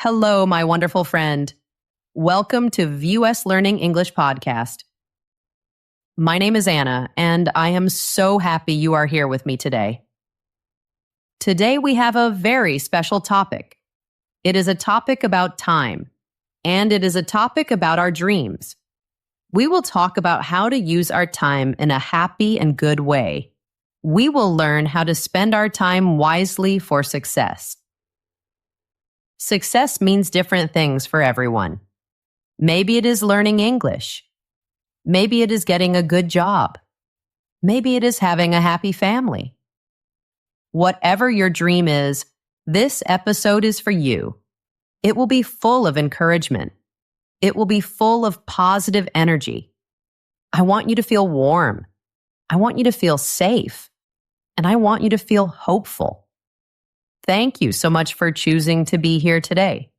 Hello, my wonderful friend. Welcome to VUS Learning English Podcast. My name is Anna, and I am so happy you are here with me today. Today we have a very special topic. It is a topic about time, and it is a topic about our dreams. We will talk about how to use our time in a happy and good way. We will learn how to spend our time wisely for success. Success means different things for everyone. Maybe it is learning English. Maybe it is getting a good job. Maybe it is having a happy family. Whatever your dream is, this episode is for you. It will be full of encouragement. It will be full of positive energy. I want you to feel warm. I want you to feel safe. And I want you to feel hopeful. Thank you so much for choosing to be here today.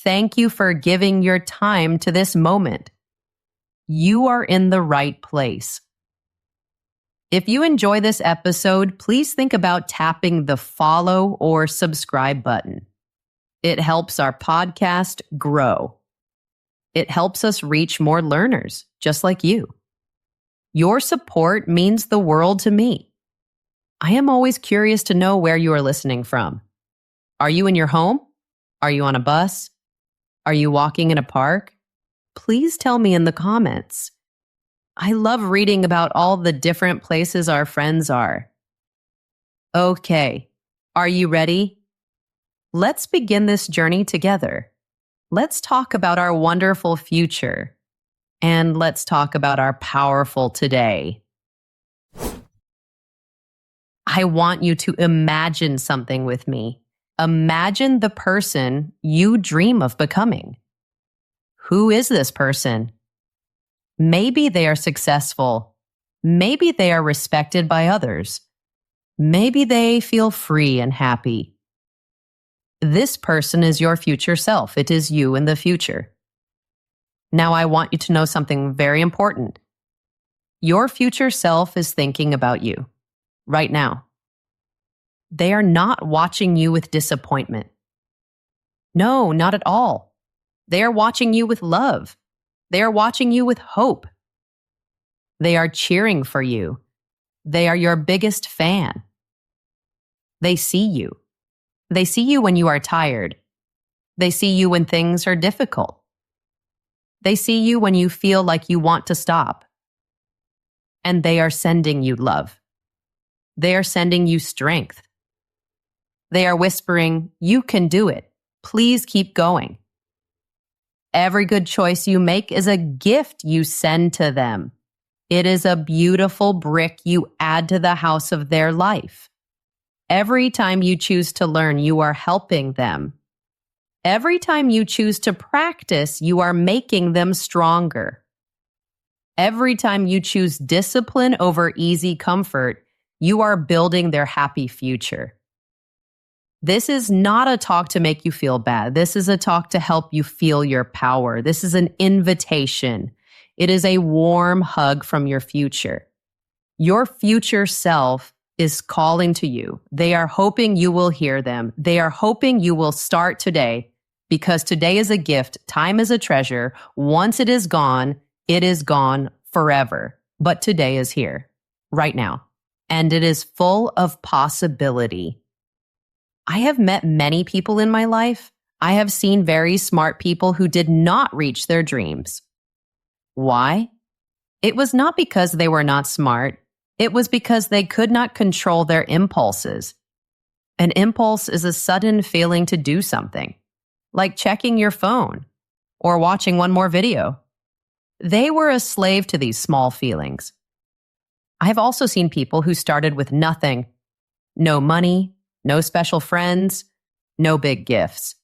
Thank you for giving your time to this moment. You are in the right place. If you enjoy this episode, please think about tapping the follow or subscribe button. It helps our podcast grow. It helps us reach more learners, just like you. Your support means the world to me. I am always curious to know where you are listening from. Are you in your home? Are you on a bus? Are you walking in a park? Please tell me in the comments. I love reading about all the different places our friends are. Okay, are you ready? Let's begin this journey together. Let's talk about our wonderful future. And let's talk about our powerful today. I want you to imagine something with me. Imagine the person you dream of becoming. Who is this person? Maybe they are successful. Maybe they are respected by others. Maybe they feel free and happy. This person is your future self. It is you in the future. Now I want you to know something very important. Your future self is thinking about you right now. They are not watching you with disappointment. No, not at all. They are watching you with love. They are watching you with hope. They are cheering for you. They are your biggest fan. They see you. They see you when you are tired. They see you when things are difficult. They see you when you feel like you want to stop. And they are sending you love. They are sending you strength. They are whispering, "You can do it. Please keep going." Every good choice you make is a gift you send to them. It is a beautiful brick you add to the house of their life. Every time you choose to learn, you are helping them. Every time you choose to practice, you are making them stronger. Every time you choose discipline over easy comfort, you are building their happy future. This is not a talk to make you feel bad. This is a talk to help you feel your power. This is an invitation. It is a warm hug from your future. Your future self is calling to you. They are hoping you will hear them. They are hoping you will start today, because today is a gift. Time is a treasure. Once it is gone forever. But today is here, right now. And it is full of possibility. I have met many people in my life. I have seen very smart people who did not reach their dreams. Why? It was not because they were not smart. It was because they could not control their impulses. An impulse is a sudden feeling to do something, like checking your phone or watching one more video. They were a slave to these small feelings. I have also seen people who started with nothing, no money, no special friends, no big gifts.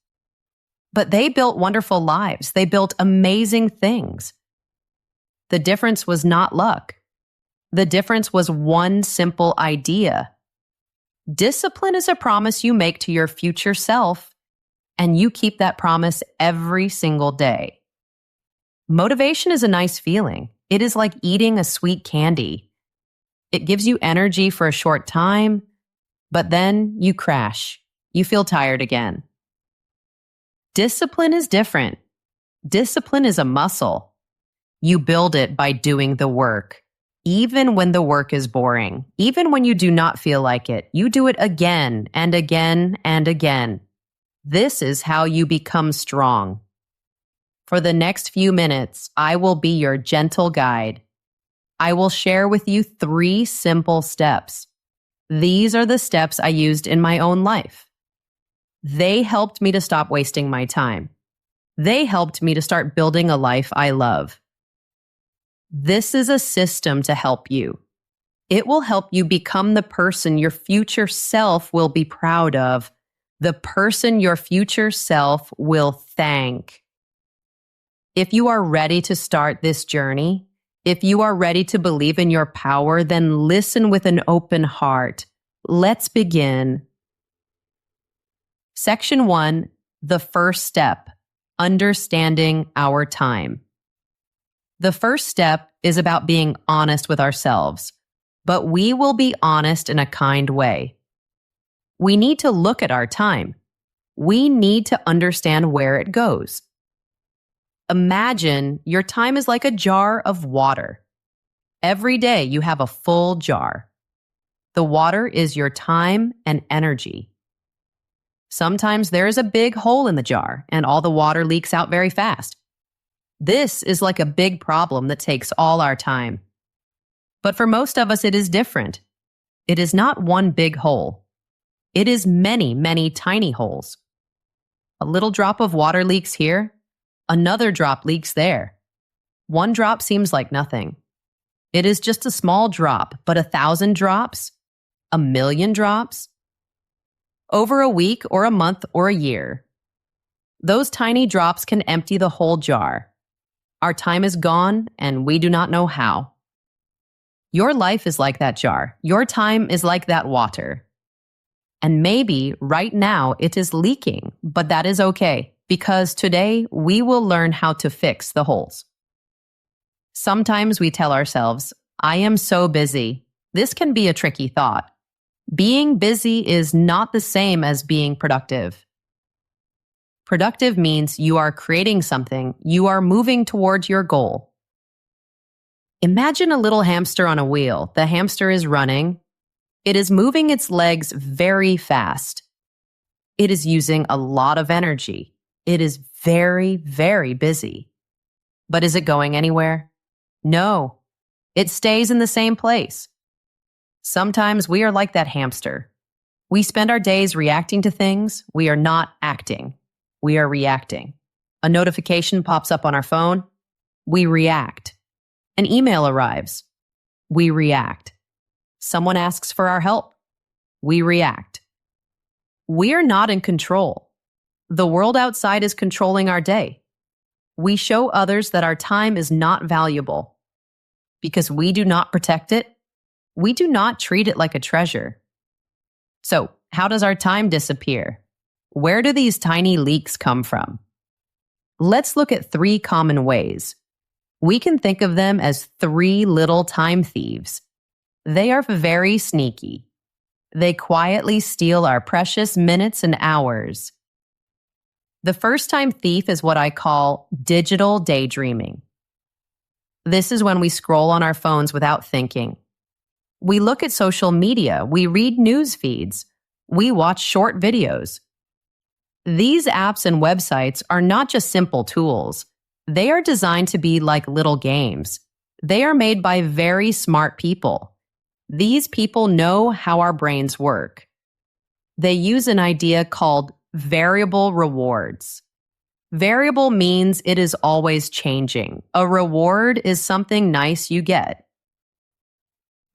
But they built wonderful lives. They built amazing things. The difference was not luck. The difference was one simple idea. Discipline is a promise you make to your future self, and you keep that promise every single day. Motivation is a nice feeling. It is like eating a sweet candy. It gives you energy for a short time, but then you crash. You feel tired again. Discipline is different. Discipline is a muscle. You build it by doing the work. Even when the work is boring, even when you do not feel like it, you do it again and again and again. This is how you become strong. For the next few minutes, I will be your gentle guide. I will share with you 3 simple steps. These are the steps I used in my own life. They helped me to stop wasting my time. They helped me to start building a life I love. This is a system to help you. It will help you become the person your future self will be proud of, the person your future self will thank. If you are ready to start this journey, if you are ready to believe in your power, then listen with an open heart. Let's begin. Section 1, the first step, understanding our time. The first step is about being honest with ourselves, but we will be honest in a kind way. We need to look at our time. We need to understand where it goes. Imagine your time is like a jar of water. Every day you have a full jar. The water is your time and energy. Sometimes there is a big hole in the jar and all the water leaks out very fast. This is like a big problem that takes all our time. But for most of us, it is different. It is not one big hole. It is many, many tiny holes. A little drop of water leaks here. Another drop leaks there. One drop seems like nothing. It is just a small drop, but 1,000 drops? 1,000,000 drops? Over a week or a month or a year. Those tiny drops can empty the whole jar. Our time is gone and we do not know how. Your life is like that jar. Your time is like that water. And maybe right now it is leaking, but that is okay. Because today we will learn how to fix the holes. Sometimes we tell ourselves, I am so busy. This can be a tricky thought. Being busy is not the same as being productive. Productive means you are creating something, you are moving towards your goal. Imagine a little hamster on a wheel. The hamster is running. It is moving its legs very fast. It is using a lot of energy. It is very, very busy. But is it going anywhere? No. It stays in the same place. Sometimes we are like that hamster. We spend our days reacting to things. We are not acting. We are reacting. A notification pops up on our phone. We react. An email arrives. We react. Someone asks for our help. We react. We are not in control. The world outside is controlling our day. We show others that our time is not valuable. Because we do not protect it, we do not treat it like a treasure. So, how does our time disappear? Where do these tiny leaks come from? Let's look at 3 common ways. We can think of them as 3 little time thieves. They are very sneaky. They quietly steal our precious minutes and hours. The first time thief is what I call digital daydreaming. This is when we scroll on our phones without thinking. We look at social media, we read news feeds, we watch short videos. These apps and websites are not just simple tools. They are designed to be like little games. They are made by very smart people. These people know how our brains work. They use an idea called variable rewards. Variable means it is always changing. A reward is something nice you get.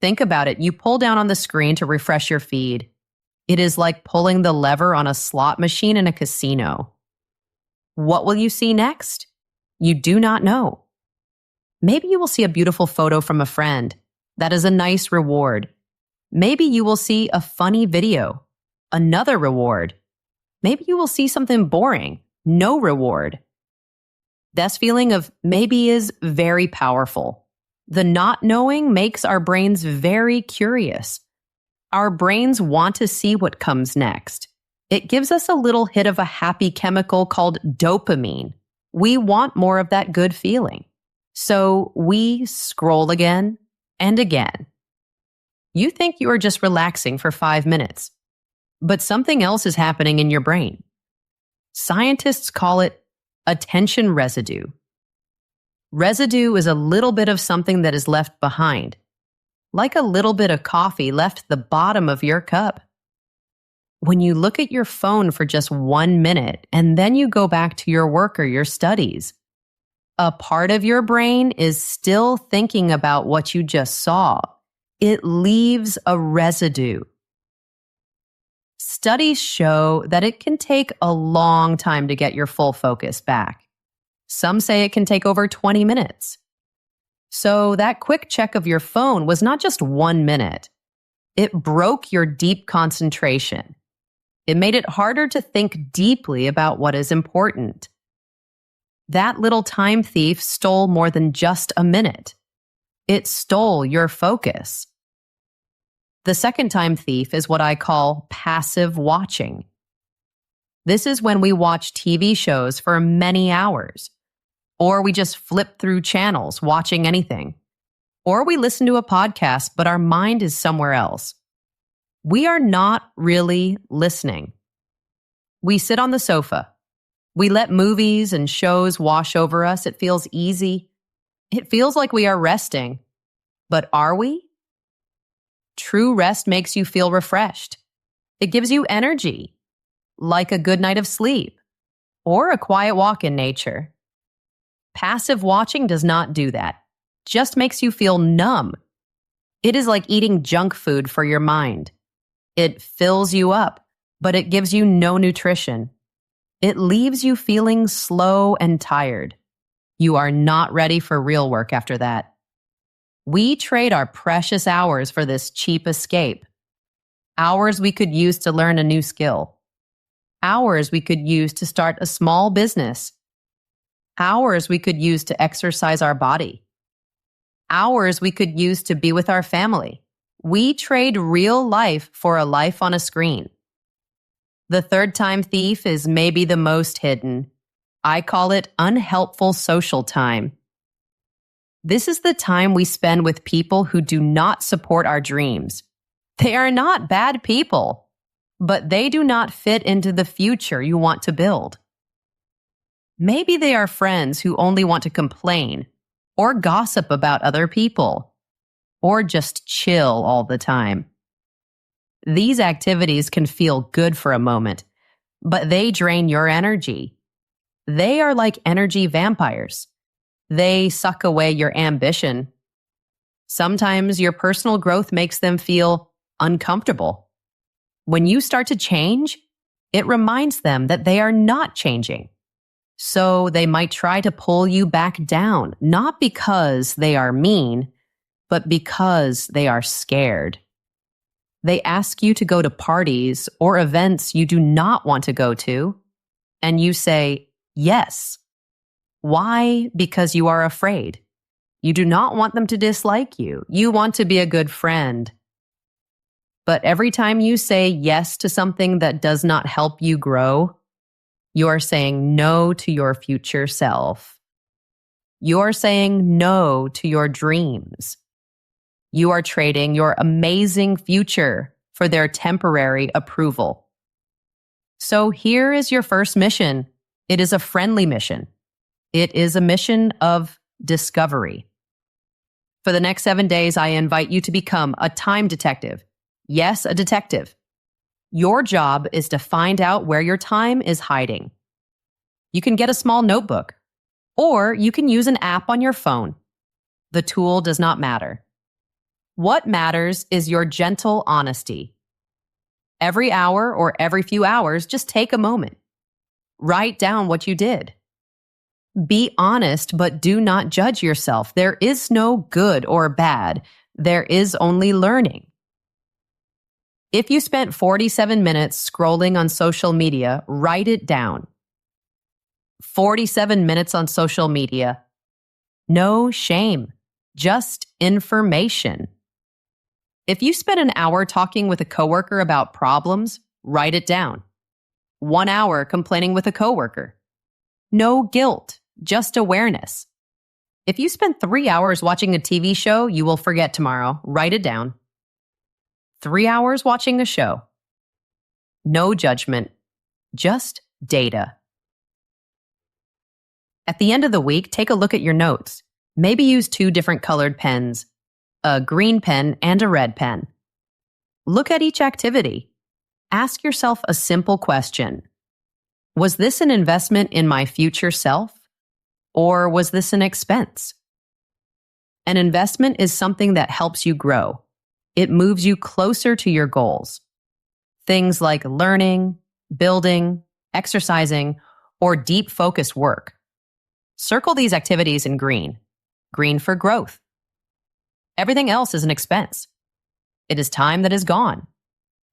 Think about it. You pull down on the screen to refresh your feed. It is like pulling the lever on a slot machine in a casino. What will you see next? You do not know. Maybe you will see a beautiful photo from a friend. That is a nice reward. Maybe you will see a funny video. Another reward. Maybe you will see something boring. No reward. This feeling of maybe is very powerful. The not knowing makes our brains very curious. Our brains want to see what comes next. It gives us a little hit of a happy chemical called dopamine. We want more of that good feeling. So we scroll again and again. You think you are just relaxing for 5 minutes, but something else is happening in your brain. Scientists call it attention residue. Residue is a little bit of something that is left behind, like a little bit of coffee left at the bottom of your cup. When you look at your phone for just 1 minute and then you go back to your work or your studies, a part of your brain is still thinking about what you just saw. It leaves a residue. Studies show that it can take a long time to get your full focus back. Some say it can take over 20 minutes. So that quick check of your phone was not just 1 minute. It broke your deep concentration. It made it harder to think deeply about what is important. That little time thief stole more than just a minute. It stole your focus. The second time thief is what I call passive watching. This is when we watch TV shows for many hours, or we just flip through channels watching anything, or we listen to a podcast but our mind is somewhere else. We are not really listening. We sit on the sofa. We let movies and shows wash over us. It feels easy. It feels like we are resting. But are we? True rest makes you feel refreshed. It gives you energy, like a good night of sleep or a quiet walk in nature. Passive watching does not do that. Just makes you feel numb. It is like eating junk food for your mind. It fills you up, but it gives you no nutrition. It leaves you feeling slow and tired. You are not ready for real work after that. We trade our precious hours for this cheap escape. Hours we could use to learn a new skill. Hours we could use to start a small business. Hours we could use to exercise our body. Hours we could use to be with our family. We trade real life for a life on a screen. The third time thief is maybe the most hidden. I call it unhelpful social time. This is the time we spend with people who do not support our dreams. They are not bad people, but they do not fit into the future you want to build. Maybe they are friends who only want to complain or gossip about other people, or just chill all the time. These activities can feel good for a moment, but they drain your energy. They are like energy vampires. They suck away your ambition. Sometimes your personal growth makes them feel uncomfortable. When you start to change, it reminds them that they are not changing. So they might try to pull you back down, not because they are mean, but because they are scared. They ask you to go to parties or events you do not want to go to, and you say, yes. Why? Because you are afraid. You do not want them to dislike you. You want to be a good friend. But every time you say yes to something that does not help you grow, you are saying no to your future self. You are saying no to your dreams. You are trading your amazing future for their temporary approval. So here is your first mission. It is a friendly mission. It is a mission of discovery. For the next 7 days, I invite you to become a time detective. Yes, a detective. Your job is to find out where your time is hiding. You can get a small notebook, or you can use an app on your phone. The tool does not matter. What matters is your gentle honesty. Every hour or every few hours, just take a moment. Write down what you did. Be honest, but do not judge yourself. There is no good or bad. There is only learning. If you spent 47 minutes scrolling on social media, write it down. 47 minutes on social media. No shame, just information. If you spent an hour talking with a coworker about problems, write it down. 1 hour complaining with a coworker. No guilt, just awareness. If you spend 3 hours watching a TV show, you will forget tomorrow. Write it down. 3 hours watching a show. No judgment, just data. At the end of the week, take a look at your notes. Maybe use 2 different colored pens, a green pen and a red pen. Look at each activity. Ask yourself a simple question. Was this an investment in my future self? Or was this an expense? An investment is something that helps you grow. It moves you closer to your goals. Things like learning, building, exercising, or deep focused work. Circle these activities in green. Green for growth. Everything else is an expense. It is time that is gone.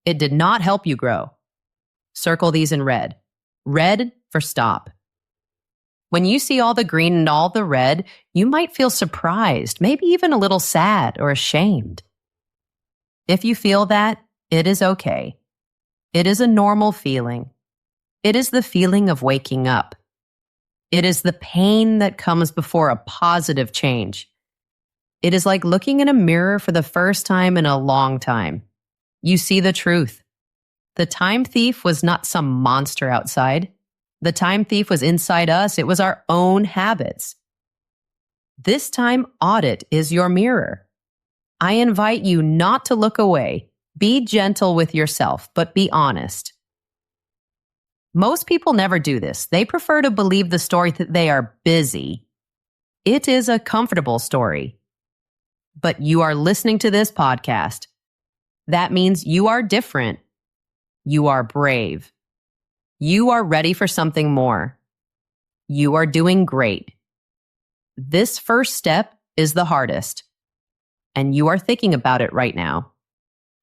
It did not help you grow. Circle these in red. Red for stop. When you see all the green and all the red, you might feel surprised, maybe even a little sad or ashamed. If you feel that, it is okay. It is a normal feeling. It is the feeling of waking up. It is the pain that comes before a positive change. It is like looking in a mirror for the first time in a long time. You see the truth. The time thief was not some monster outside. The time thief was inside us. It was our own habits. This time, audit is your mirror. I invite you not to look away. Be gentle with yourself, but be honest. Most people never do this. They prefer to believe the story that they are busy. It is a comfortable story. But you are listening to this podcast. That means you are different. You are brave. You are ready for something more. You are doing great. This first step is the hardest, and you are thinking about it right now.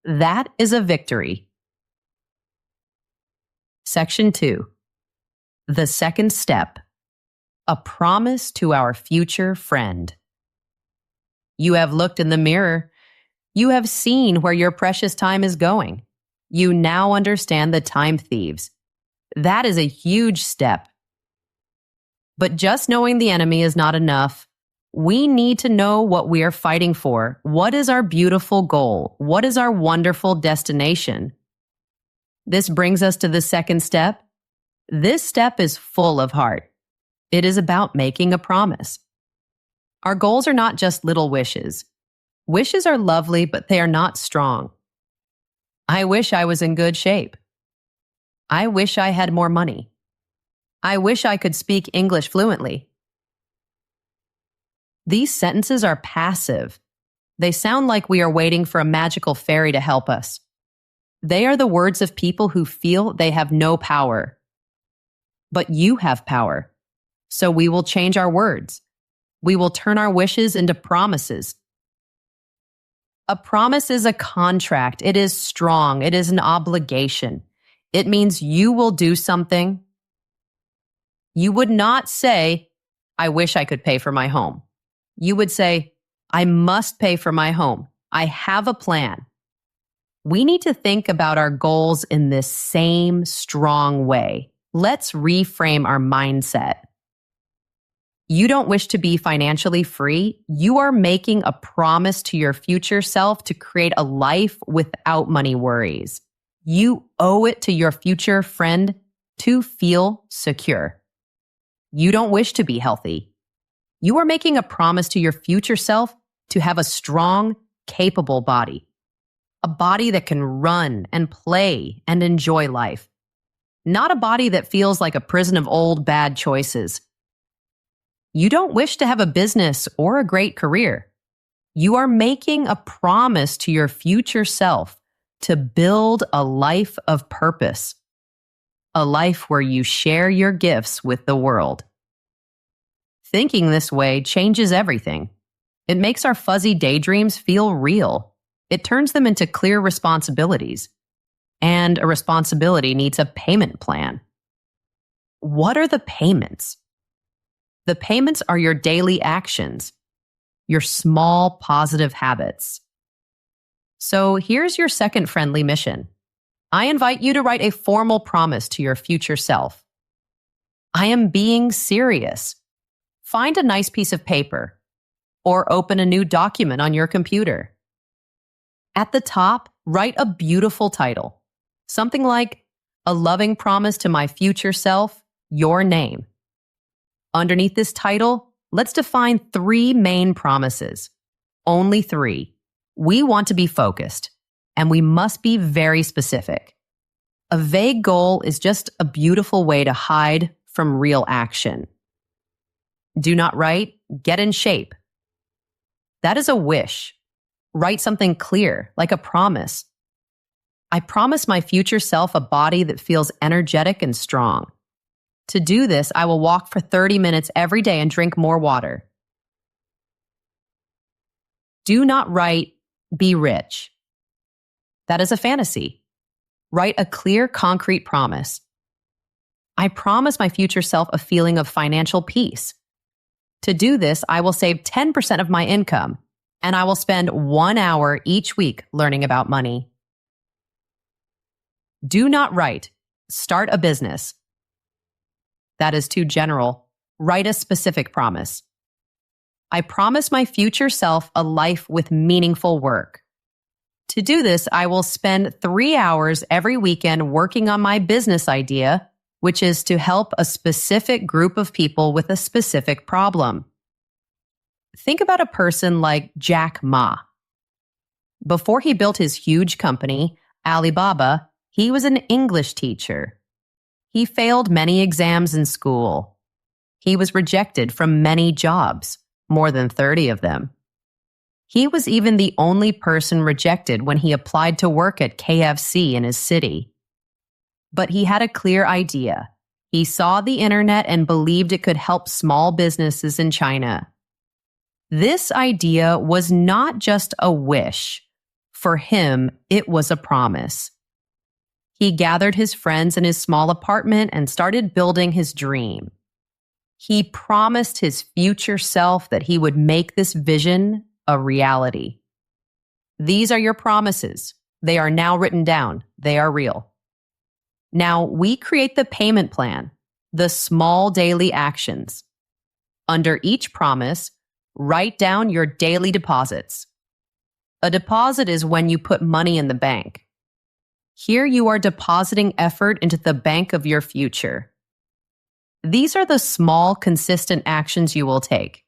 That is a victory. Section 2. The second step. A promise to our future friend. You have looked in the mirror. You have seen where your precious time is going. You now understand the time thieves. That is a huge step. But just knowing the enemy is not enough. We need to know what we are fighting for. What is our beautiful goal? What is our wonderful destination? This brings us to the second step. This step is full of heart. It is about making a promise. Our goals are not just little wishes. Wishes are lovely, but they are not strong. I wish I was in good shape. I wish I had more money. I wish I could speak English fluently. These sentences are passive. They sound like we are waiting for a magical fairy to help us. They are the words of people who feel they have no power. But you have power. So we will change our words. We will turn our wishes into promises. A promise is a contract. It is strong. It is an obligation. It means you will do something. You would not say, I wish I could pay for my home. You would say, I must pay for my home. I have a plan. We need to think about our goals in this same strong way. Let's reframe our mindset. You don't wish to be financially free. You are making a promise to your future self to create a life without money worries. You owe it to your future friend to feel secure. You don't wish to be healthy. You are making a promise to your future self to have a strong, capable body. A body that can run and play and enjoy life. Not a body that feels like a prison of old bad choices. You don't wish to have a business or a great career. You are making a promise to your future self to build a life of purpose. A life where you share your gifts with the world. Thinking this way changes everything. It makes our fuzzy daydreams feel real. It turns them into clear responsibilities. And a responsibility needs a payment plan. What are the payments? The payments are your daily actions, your small positive habits. So here's your second friendly mission. I invite you to write a formal promise to your future self. I am being serious. Find a nice piece of paper or open a new document on your computer. At the top, write a beautiful title. Something like, "A loving promise to my future self, your name." Underneath this title, let's define 3 main promises. Only 3. We want to be focused, and we must be very specific. A vague goal is just a beautiful way to hide from real action. Do not write, "Get in shape." That is a wish. Write something clear, like a promise. I promise my future self a body that feels energetic and strong. To do this, I will walk for 30 minutes every day and drink more water. Do not write, "Be rich." That is a fantasy. Write a clear, concrete promise. I promise my future self a feeling of financial peace. To do this, I will save 10% of my income, and I will spend 1 hour each week learning about money. Do not write, "Start a business." That is too general. Write a specific promise. I promise my future self a life with meaningful work. To do this, I will spend 3 hours every weekend working on my business idea, which is to help a specific group of people with a specific problem. Think about a person like Jack Ma. Before he built his huge company, Alibaba, he was an English teacher. He failed many exams in school. He was rejected from many jobs, more than 30 of them. He was even the only person rejected when he applied to work at KFC in his city. But he had a clear idea. He saw the internet and believed it could help small businesses in China. This idea was not just a wish. For him, it was a promise. He gathered his friends in his small apartment and started building his dream. He promised his future self that he would make this vision a reality. These are your promises. They are now written down. They are real. Now we create the payment plan, the small daily actions. Under each promise, write down your daily deposits. A deposit is when you put money in the bank. Here you are depositing effort into the bank of your future. These are the small, consistent actions you will take.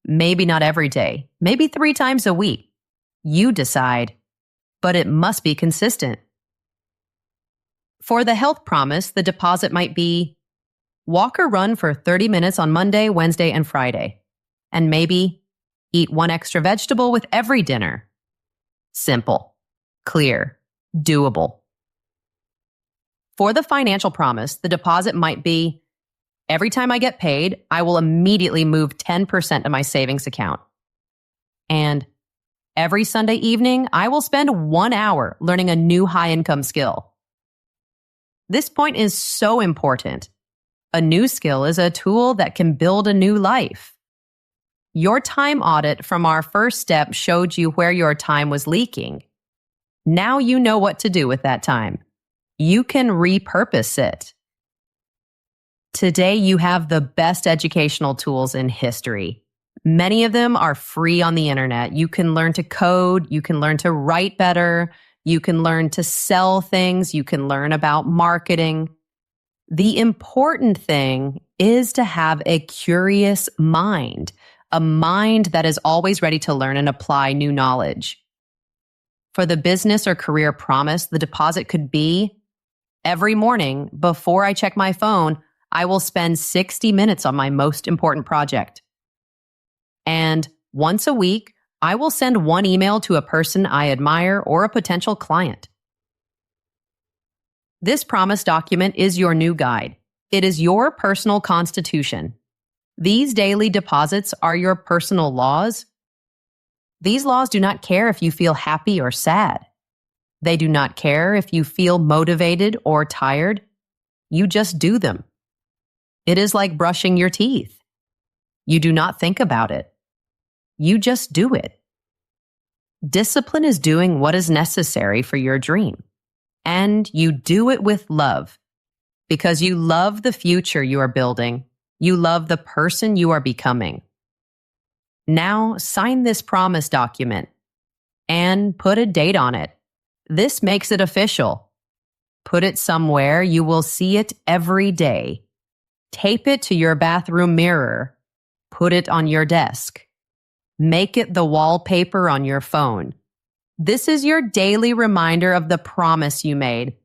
Maybe not every day, maybe 3 times a week. You decide, but it must be consistent. For the health promise, the deposit might be walk or run for 30 minutes on Monday, Wednesday, and Friday. And maybe eat 1 extra vegetable with every dinner. Simple, clear, doable. For the financial promise, the deposit might be every time I get paid, I will immediately move 10% to my savings account. And every Sunday evening, I will spend 1 hour learning a new high-income skill. This point is so important. A new skill is a tool that can build a new life. Your time audit from our first step showed you where your time was leaking. Now you know what to do with that time. You can repurpose it. Today, you have the best educational tools in history. Many of them are free on the internet. You can learn to code, you can learn to write better, you can learn to sell things, you can learn about marketing. The important thing is to have a curious mind, a mind that is always ready to learn and apply new knowledge. For the business or career promise, the deposit could be every morning before I check my phone, I will spend 60 minutes on my most important project. And once a week, I will send 1 email to a person I admire or a potential client. This promise document is your new guide. It is your personal constitution. These daily deposits are your personal laws. These laws do not care if you feel happy or sad. They do not care if you feel motivated or tired. You just do them. It is like brushing your teeth. You do not think about it. You just do it. Discipline is doing what is necessary for your dream. And you do it with love because you love the future you are building. You love the person you are becoming. Now sign this promise document and put a date on it. This makes it official. Put it somewhere you will see it every day. Tape it to your bathroom mirror. Put it on your desk. Make it the wallpaper on your phone. This is your daily reminder of the promise you made.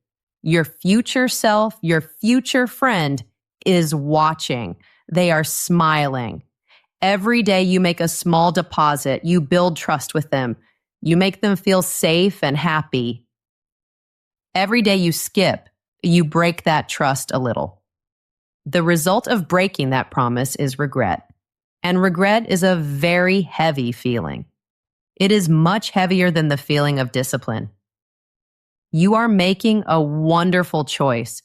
Your future self, your future friend is watching. They are smiling. Every day you make a small deposit. You build trust with them. You make them feel safe and happy. Every day you skip, you break that trust a little. The result of breaking that promise is regret. And regret is a very heavy feeling. It is much heavier than the feeling of discipline. You are making a wonderful choice.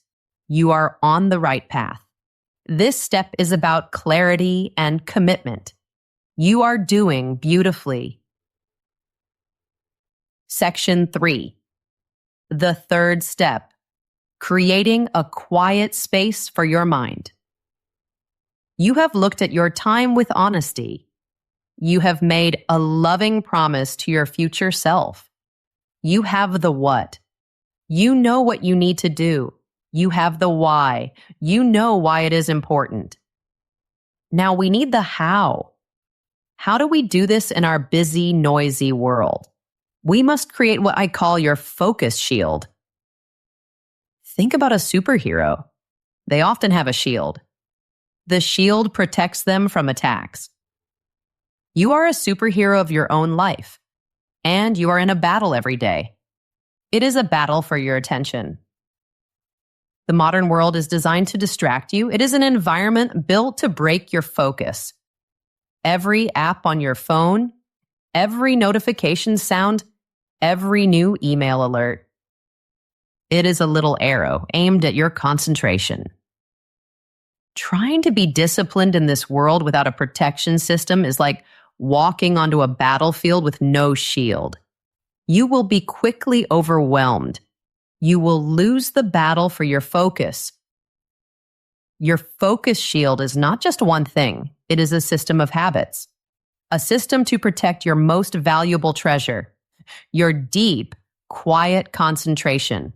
You are on the right path. This step is about clarity and commitment. You are doing beautifully. Section 3. The third step, creating a quiet space for your mind. You have looked at your time with honesty. You have made a loving promise to your future self. You have the what. You know what you need to do. You have the why. You know why it is important. Now we need the how. How do we do this in our busy, noisy world? We must create what I call your focus shield. Think about a superhero. They often have a shield. The shield protects them from attacks. You are a superhero of your own life, and you are in a battle every day. It is a battle for your attention. The modern world is designed to distract you. It is an environment built to break your focus. Every app on your phone, every notification sound, every new email alert. It is a little arrow aimed at your concentration. Trying to be disciplined in this world without a protection system is like walking onto a battlefield with no shield. You will be quickly overwhelmed. You will lose the battle for your focus. Your focus shield is not just one thing. It is a system of habits. A system to protect your most valuable treasure, your deep, quiet concentration.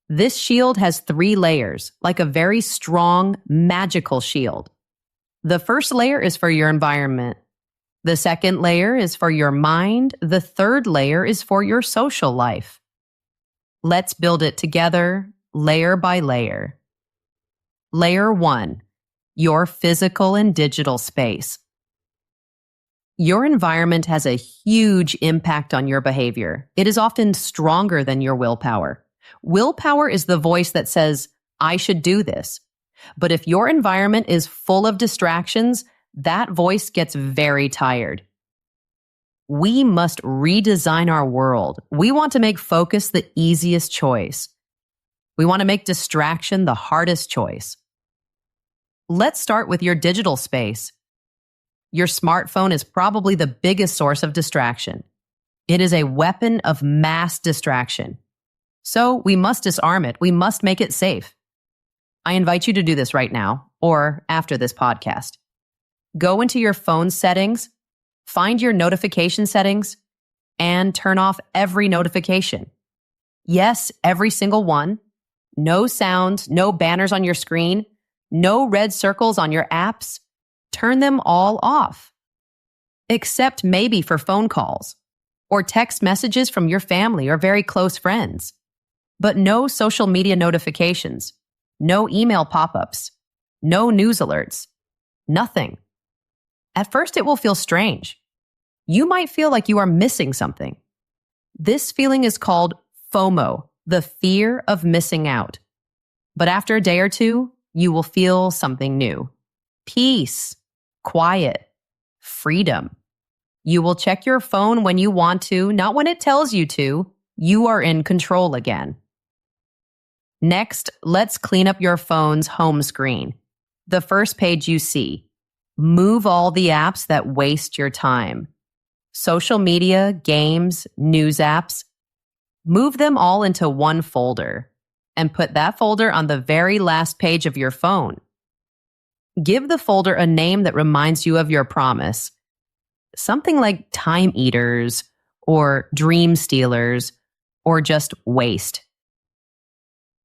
This shield has 3 layers, like a very strong, magical shield. The first layer is for your environment. The second layer is for your mind. The third layer is for your social life. Let's build it together, layer by layer. Layer 1, your physical and digital space. Your environment has a huge impact on your behavior. It is often stronger than your willpower. Willpower is the voice that says, I should do this. But if your environment is full of distractions, that voice gets very tired. We must redesign our world. We want to make focus the easiest choice. We want to make distraction the hardest choice. Let's start with your digital space. Your smartphone is probably the biggest source of distraction. It is a weapon of mass distraction. So we must disarm it. We must make it safe. I invite you to do this right now or after this podcast. Go into your phone settings, find your notification settings, and turn off every notification. Yes, every single one. No sounds, no banners on your screen, no red circles on your apps. Turn them all off. Except maybe for phone calls or text messages from your family or very close friends. But no social media notifications, no email pop-ups, no news alerts, nothing. At first, it will feel strange. You might feel like you are missing something. This feeling is called FOMO, the fear of missing out. But after a day or two, you will feel something new. Peace, quiet, freedom. You will check your phone when you want to, not when it tells you to. You are in control again. Next, let's clean up your phone's home screen. The first page you see. Move all the apps that waste your time. Social media, games, news apps. Move them all into one folder and put that folder on the very last page of your phone. Give the folder a name that reminds you of your promise. Something like time eaters or dream stealers or just waste.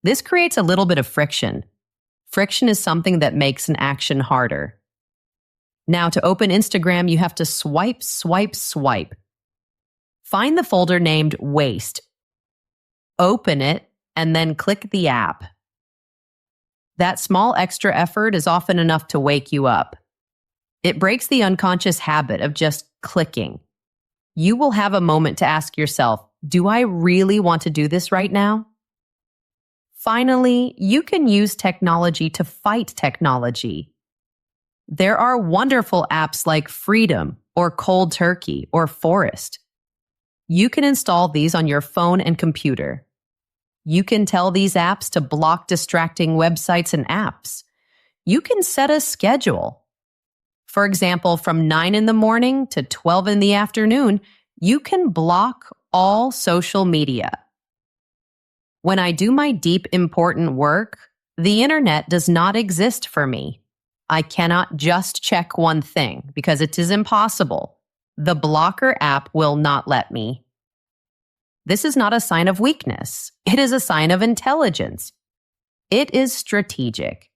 This creates a little bit of friction. Friction is something that makes an action harder. Now, to open Instagram, you have to swipe, swipe, swipe. Find the folder named Waste. Open it, and then click the app. That small extra effort is often enough to wake you up. It breaks the unconscious habit of just clicking. You will have a moment to ask yourself, do I really want to do this right now? Finally, you can use technology to fight technology. There are wonderful apps like Freedom or Cold Turkey or Forest. You can install these on your phone and computer. You can tell these apps to block distracting websites and apps. You can set a schedule. For example, from 9 in the morning to 12 in the afternoon, you can block all social media. When I do my deep, important work, the internet does not exist for me. I cannot just check one thing because it is impossible. The blocker app will not let me. This is not a sign of weakness. It is a sign of intelligence. It is strategic.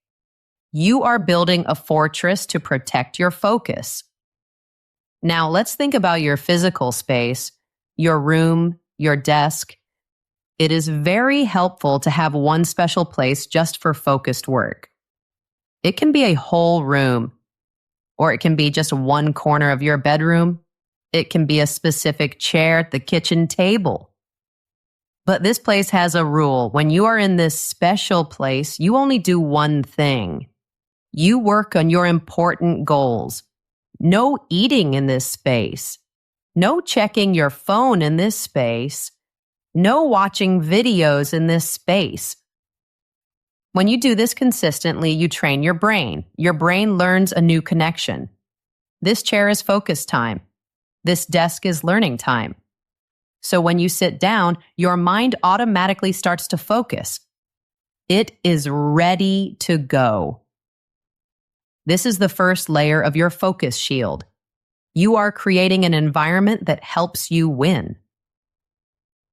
You are building a fortress to protect your focus. Now, let's think about your physical space, your room, your desk. It is very helpful to have one special place just for focused work. It can be a whole room, or it can be just one corner of your bedroom. It can be a specific chair at the kitchen table. But this place has a rule. When you are in this special place, you only do one thing. You work on your important goals. No eating in this space. No checking your phone in this space. No watching videos in this space. When you do this consistently, you train your brain. Your brain learns a new connection. This chair is focus time. This desk is learning time. So when you sit down, your mind automatically starts to focus. It is ready to go. This is the first layer of your focus shield. You are creating an environment that helps you win.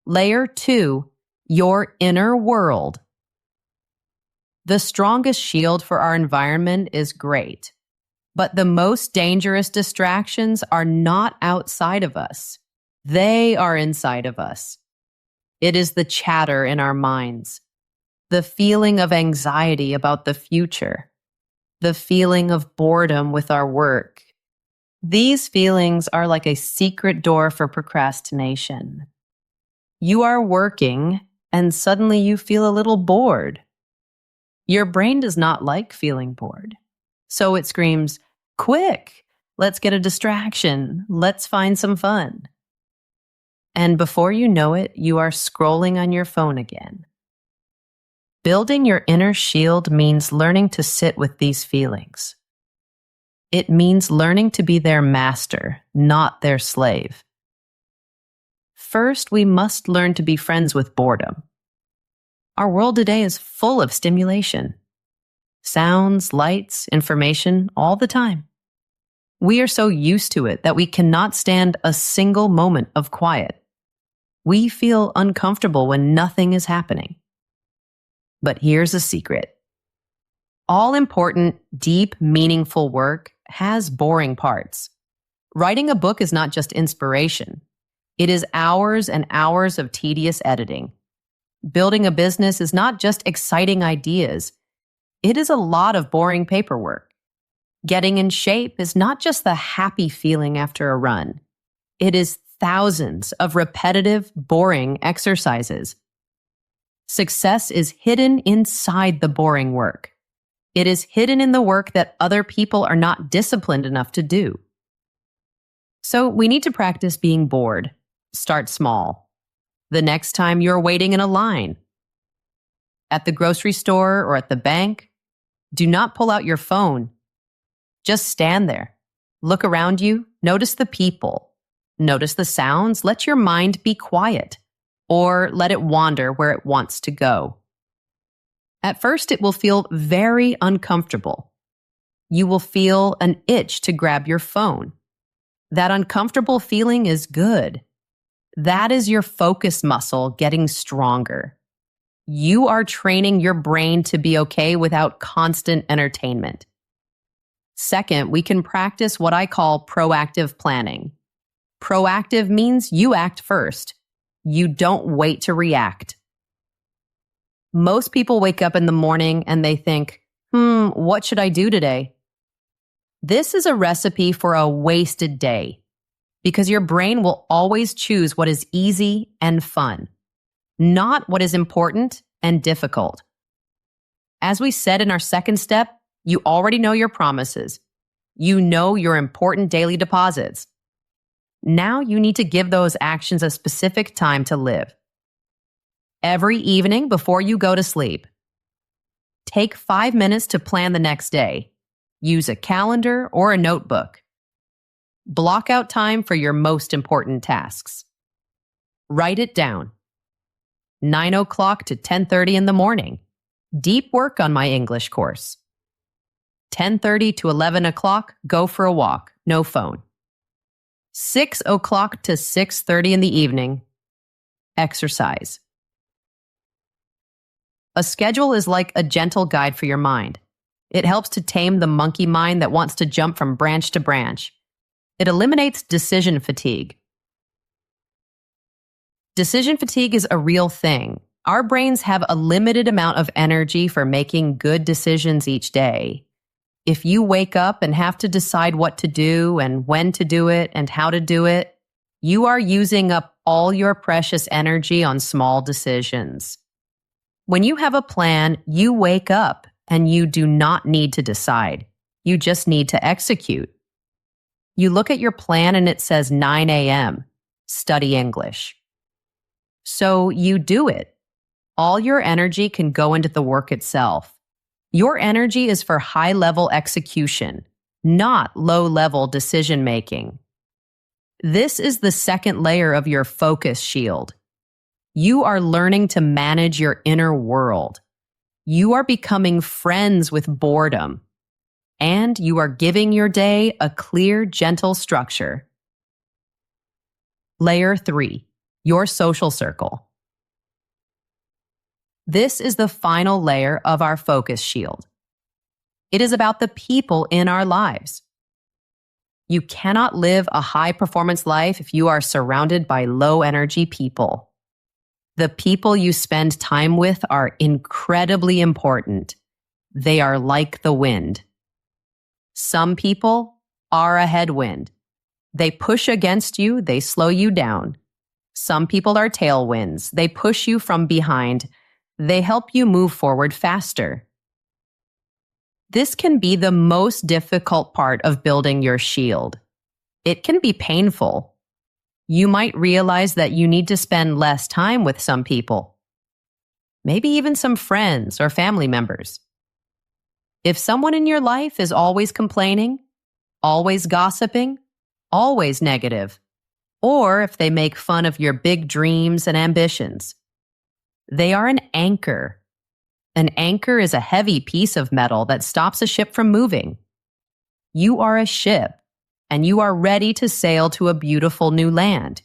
Layer 2, your inner world. The strongest shield for our environment is great, but the most dangerous distractions are not outside of us. They are inside of us. It is the chatter in our minds, the feeling of anxiety about the future, the feeling of boredom with our work. These feelings are like a secret door for procrastination. You are working, and suddenly you feel a little bored. Your brain does not like feeling bored. So it screams, "Quick, let's get a distraction. Let's find some fun." And before you know it, you are scrolling on your phone again. Building your inner shield means learning to sit with these feelings. It means learning to be their master, not their slave. First, we must learn to be friends with boredom. Our world today is full of stimulation. Sounds, lights, information, all the time. We are so used to it that we cannot stand a single moment of quiet. We feel uncomfortable when nothing is happening. But here's a secret. All important, deep, meaningful work has boring parts. Writing a book is not just inspiration. It is hours and hours of tedious editing. Building a business is not just exciting ideas. It is a lot of boring paperwork. Getting in shape is not just the happy feeling after a run. It is thousands of repetitive, boring exercises. Success is hidden inside the boring work. It is hidden in the work that other people are not disciplined enough to do. So we need to practice being bored. Start small. The next time you're waiting in a line, at the grocery store or at the bank, do not pull out your phone. Just stand there. Look around you. Notice the people. Notice the sounds. Let your mind be quiet. or let it wander where it wants to go. At first, it will feel very uncomfortable. You will feel an itch to grab your phone. That uncomfortable feeling is good. That is your focus muscle getting stronger. You are training your brain to be okay without constant entertainment. Second, we can practice what I call proactive planning. Proactive means you act first. You don't wait to react. Most people wake up in the morning and they think, what should I do today? This is a recipe for a wasted day because your brain will always choose what is easy and fun, not what is important and difficult. As we said in our second step, you already know your promises. You know your important daily deposits. Now you need to give those actions a specific time to live. Every evening before you go to sleep, take 5 minutes to plan the next day. Use a calendar or a notebook. Block out time for your most important tasks. Write it down. 9 o'clock to 10:30 in the morning. Deep work on my English course. 10:30 to 11 o'clock, go for a walk, no phone. 6 o'clock to 6:30 in the evening, exercise. A schedule is like a gentle guide for your mind. It helps to tame the monkey mind that wants to jump from branch to branch. It eliminates decision fatigue. Decision fatigue is a real thing. Our brains have a limited amount of energy for making good decisions each day. If you wake up and have to decide what to do and when to do it and how to do it, you are using up all your precious energy on small decisions. When you have a plan, you wake up and you do not need to decide. You just need to execute. You look at your plan and it says 9 a.m., study English. So you do it. All your energy can go into the work itself. Your energy is for high-level execution, not low-level decision-making. This is the second layer of your focus shield. You are learning to manage your inner world. You are becoming friends with boredom. And you are giving your day a clear, gentle structure. Layer 3, your social circle. This is the final layer of our focus shield. It is about the people in our lives. You cannot live a high-performance life if you are surrounded by low-energy people. The people you spend time with are incredibly important. They are like the wind. Some people are a headwind. They push against you, they slow you down. Some people are tailwinds. They push you from behind. They help you move forward faster. This can be the most difficult part of building your shield. It can be painful. You might realize that you need to spend less time with some people, maybe even some friends or family members. If someone in your life is always complaining, always gossiping, always negative, or if they make fun of your big dreams and ambitions, they are an anchor. An anchor is a heavy piece of metal that stops a ship from moving. You are a ship, and you are ready to sail to a beautiful new land.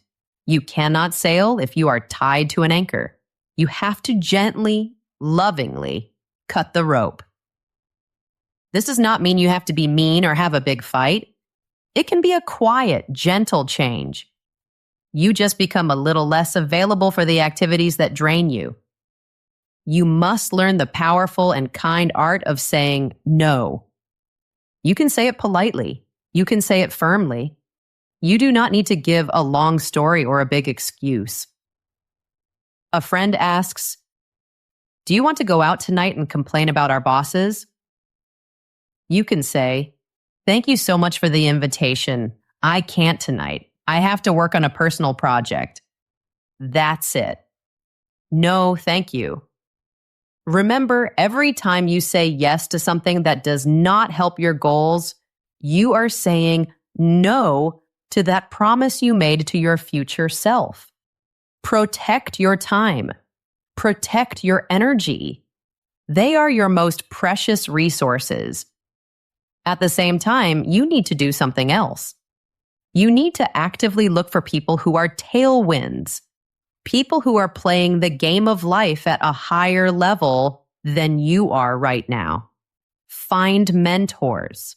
You cannot sail if you are tied to an anchor. You have to gently, lovingly cut the rope. This does not mean you have to be mean or have a big fight. It can be a quiet, gentle change. You just become a little less available for the activities that drain you. You must learn the powerful and kind art of saying no. You can say it politely. You can say it firmly. You do not need to give a long story or a big excuse. A friend asks, "Do you want to go out tonight and complain about our bosses?" You can say, "Thank you so much for the invitation. I can't tonight. I have to work on a personal project." That's it. No, thank you. Remember, every time you say yes to something that does not help your goals, you are saying no to that promise you made to your future self. Protect your time. Protect your energy. They are your most precious resources. At the same time, you need to do something else. You need to actively look for people who are tailwinds, people who are playing the game of life at a higher level than you are right now. Find mentors.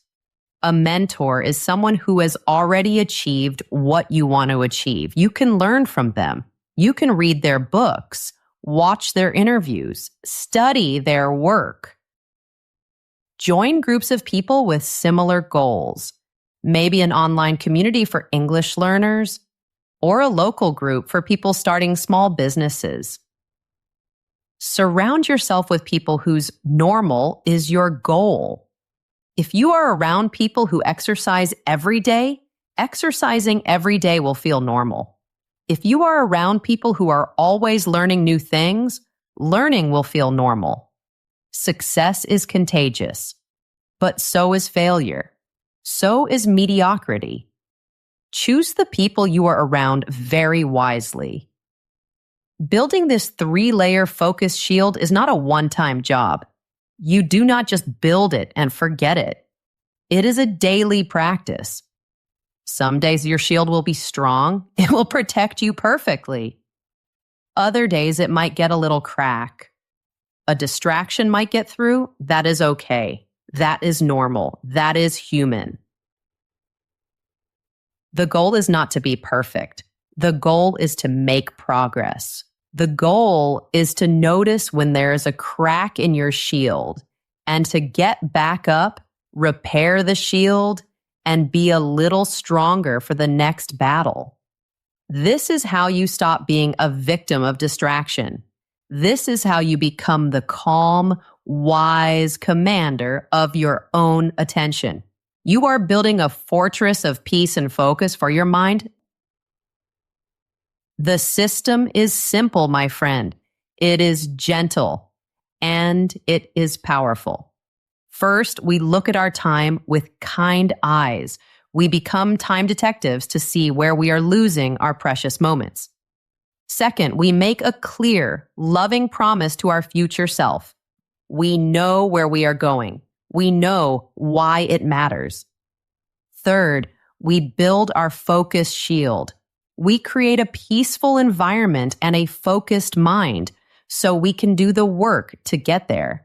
A mentor is someone who has already achieved what you want to achieve. You can learn from them. You can read their books, watch their interviews, study their work. Join groups of people with similar goals, maybe an online community for English learners, or a local group for people starting small businesses. Surround yourself with people whose normal is your goal. If you are around people who exercise every day, exercising every day will feel normal. If you are around people who are always learning new things, learning will feel normal. Success is contagious, but so is failure. So is mediocrity. Choose the people you are around very wisely. Building this 3-layer focus shield is not a one-time job. You do not just build it and forget it. It is a daily practice. Some days your shield will be strong. It will protect you perfectly. Other days it might get a little crack. A distraction might get through. That is okay. That is normal. That is human. The goal is not to be perfect. The goal is to make progress. The goal is to notice when there is a crack in your shield and to get back up, repair the shield, and be a little stronger for the next battle. This is how you stop being a victim of distraction. This is how you become the calm, wise commander of your own attention. You are building a fortress of peace and focus for your mind. The system is simple, my friend. It is gentle and it is powerful. First, we look at our time with kind eyes. We become time detectives to see where we are losing our precious moments. Second, we make a clear, loving promise to our future self. We know where we are going. We know why it matters. Third, we build our focus shield. We create a peaceful environment and a focused mind so we can do the work to get there.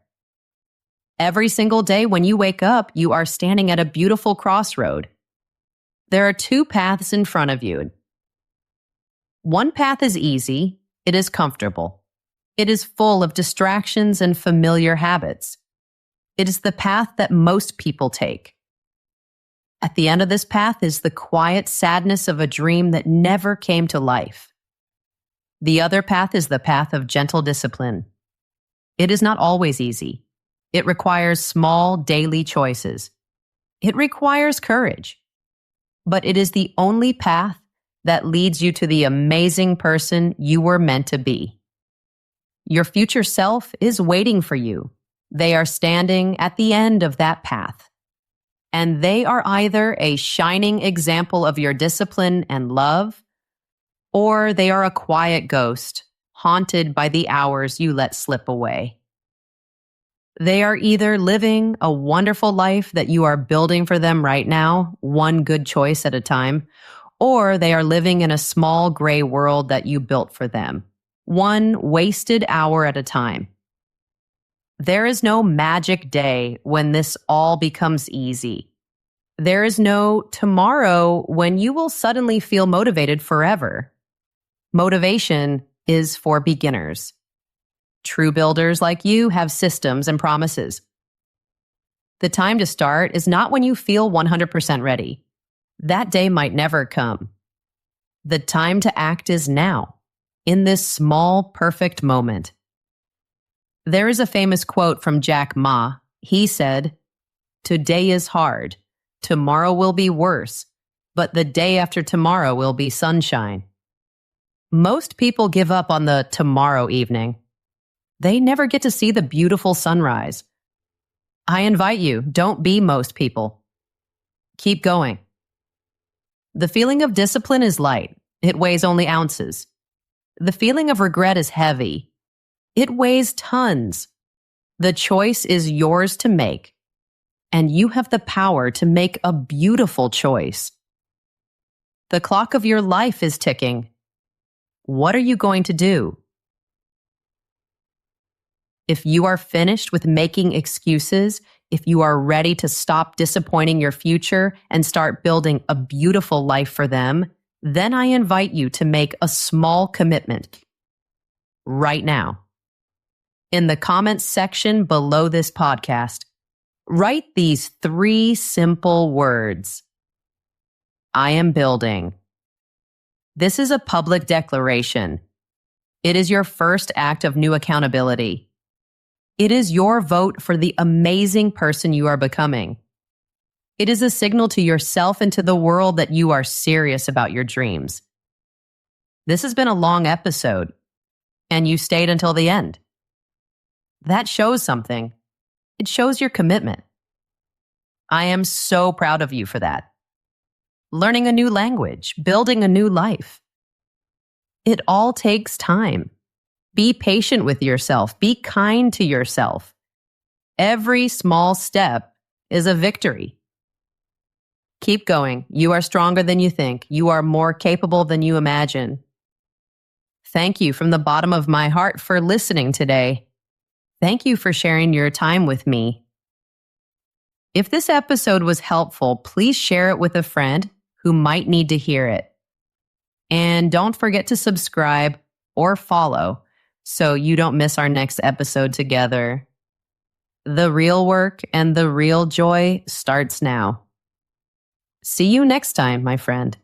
Every single day when you wake up, you are standing at a beautiful crossroad. There are 2 paths in front of you. One path is easy. It is comfortable. It is full of distractions and familiar habits. It is the path that most people take. At the end of this path is the quiet sadness of a dream that never came to life. The other path is the path of gentle discipline. It is not always easy. It requires small daily choices. It requires courage. But it is the only path that leads you to the amazing person you were meant to be. Your future self is waiting for you. They are standing at the end of that path. And they are either a shining example of your discipline and love, or they are a quiet ghost, haunted by the hours you let slip away. They are either living a wonderful life that you are building for them right now, one good choice at a time, or they are living in a small gray world that you built for them, one wasted hour at a time. There is no magic day when this all becomes easy. There is no tomorrow when you will suddenly feel motivated forever. Motivation is for beginners. True builders like you have systems and promises. The time to start is not when you feel 100% ready. That day might never come. The time to act is now, in this small, perfect moment. There is a famous quote from Jack Ma. He said, "Today is hard. Tomorrow will be worse, but the day after tomorrow will be sunshine." Most people give up on the tomorrow evening. They never get to see the beautiful sunrise. I invite you, don't be most people. Keep going. The feeling of discipline is light. It weighs only ounces. The feeling of regret is heavy. It weighs tons. The choice is yours to make, and you have the power to make a beautiful choice. The clock of your life is ticking. What are you going to do? If you are finished with making excuses, if you are ready to stop disappointing your future and start building a beautiful life for them, then I invite you to make a small commitment right now. In the comments section below this podcast, write these 3 simple words. I am building. This is a public declaration. It is your first act of new accountability. It is your vote for the amazing person you are becoming. It is a signal to yourself and to the world that you are serious about your dreams. This has been a long episode, and you stayed until the end. That shows something. It shows your commitment. I am so proud of you for that. Learning a new language, building a new life. It all takes time. Be patient with yourself. Be kind to yourself. Every small step is a victory. Keep going. You are stronger than you think. You are more capable than you imagine. Thank you from the bottom of my heart for listening today. Thank you for sharing your time with me. If this episode was helpful, please share it with a friend who might need to hear it. And don't forget to subscribe or follow so you don't miss our next episode together. The real work and the real joy starts now. See you next time, my friend.